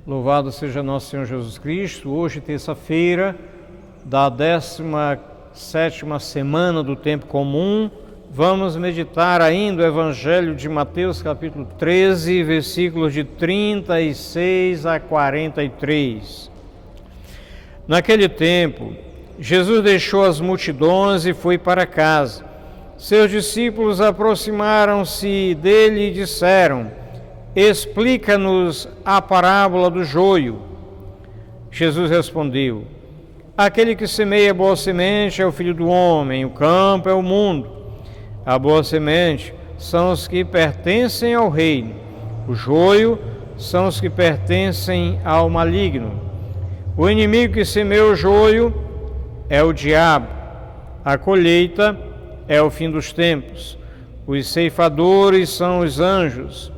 Louvado seja nosso Senhor Jesus Cristo. Hoje, terça-feira, da 17ª semana do tempo comum, vamos meditar ainda o Evangelho de Mateus, capítulo 13, versículos de 36 a 43. Naquele tempo, Jesus deixou as multidões e foi para casa. Seus discípulos aproximaram-se dele e disseram: explica-nos a parábola do joio. Jesus respondeu: aquele que semeia boa semente é o Filho do Homem, o campo é o mundo. A boa semente são os que pertencem ao reino, o joio são os que pertencem ao maligno. O inimigo que semeia o joio é o diabo. A colheita é o fim dos tempos. Os ceifadores são os anjos.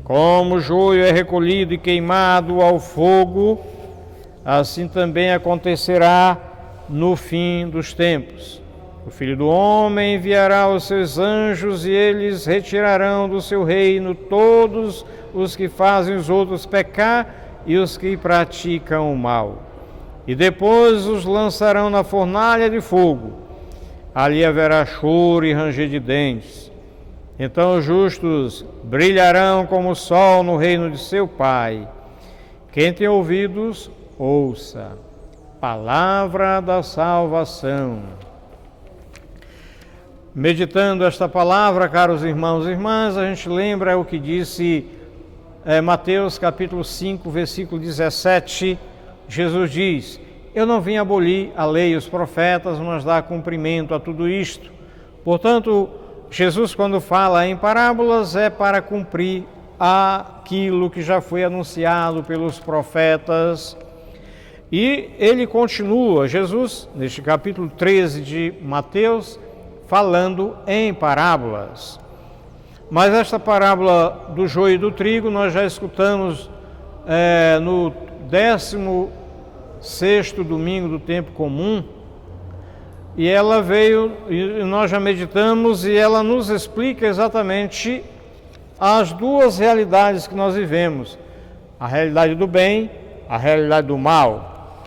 Como o joio é recolhido e queimado ao fogo, assim também acontecerá no fim dos tempos. O Filho do Homem enviará os seus anjos e eles retirarão do seu reino todos os que fazem os outros pecar e os que praticam o mal. E depois os lançarão na fornalha de fogo. Ali haverá choro e ranger de dentes. Então os justos brilharão como o sol no reino de seu Pai. Quem tem ouvidos, ouça. Palavra da salvação. Meditando esta palavra, caros irmãos e irmãs, a gente lembra o que disse Mateus capítulo 5, versículo 17. Jesus diz: eu não vim abolir a lei e os profetas, mas dar cumprimento a tudo isto. Portanto, Jesus, quando fala em parábolas, é para cumprir aquilo que já foi anunciado pelos profetas. E ele continua, Jesus, neste capítulo 13 de Mateus, falando em parábolas. Mas esta parábola do joio e do trigo nós já escutamos no 16º domingo do tempo comum, e ela veio, e nós já meditamos, e ela nos explica exatamente as duas realidades que nós vivemos: a realidade do bem, a realidade do mal.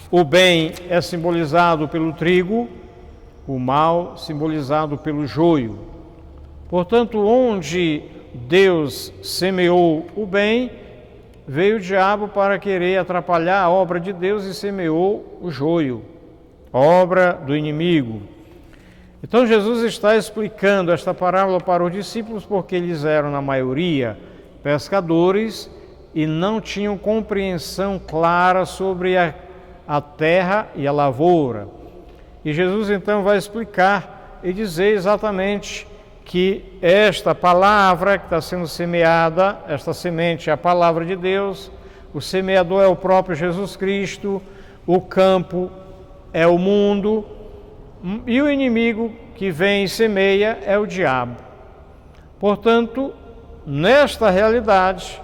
O bem é simbolizado pelo trigo, o mal simbolizado pelo joio. Portanto, onde Deus semeou o bem, veio o diabo para querer atrapalhar a obra de Deus e semeou o joio, obra do inimigo. Então Jesus está explicando esta parábola para os discípulos porque eles eram, na maioria, pescadores e não tinham compreensão clara sobre a terra e a lavoura. E Jesus então vai explicar e dizer exatamente que esta palavra que está sendo semeada, esta semente é a palavra de Deus, o semeador é o próprio Jesus Cristo, o campo é o mundo, e o inimigo que vem e semeia é o diabo. Portanto, nesta realidade,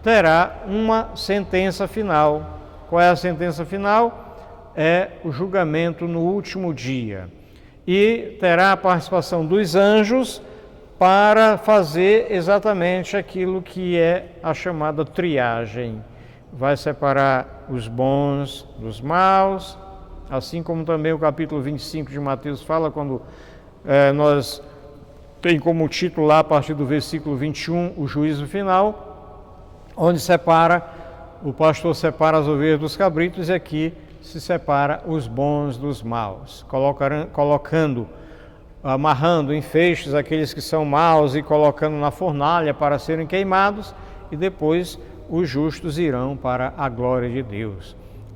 terá uma sentença final. Qual é a sentença final? É o julgamento no último dia. E terá a participação dos anjos para fazer exatamente aquilo que é a chamada triagem. Vai separar os bons dos maus, assim como também o capítulo 25 de Mateus fala, quando nós tem como título lá, a partir do versículo 21, o juízo final, onde o pastor separa as ovelhas dos cabritos, e aqui se separa os bons dos maus, amarrando em feixes aqueles que são maus e colocando na fornalha para serem queimados, e depois os justos irão para a glória de Deus.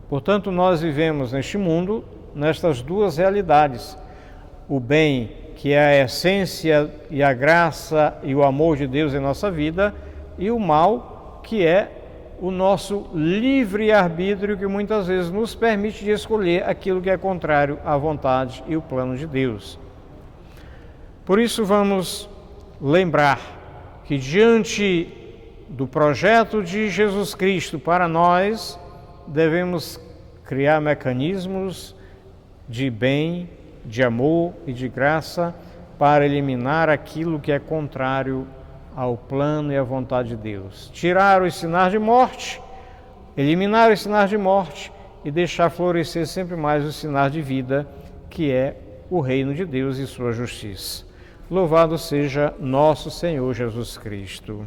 Portanto, nós vivemos neste mundo, nestas duas realidades: o bem, que é a essência e a graça e o amor de Deus em nossa vida, e o mal, que é o nosso livre-arbítrio, que muitas vezes nos permite de escolher aquilo que é contrário à vontade e o plano de Deus. Por isso, vamos lembrar que, diante do projeto de Jesus Cristo para nós, devemos criar mecanismos de bem, de amor e de graça para eliminar aquilo que é contrário ao plano e à vontade de Deus. Tirar os sinais de morte eliminar os sinais de morte e deixar florescer sempre mais os sinais de vida, que é o reino de Deus e sua justiça. Louvado seja nosso Senhor Jesus Cristo.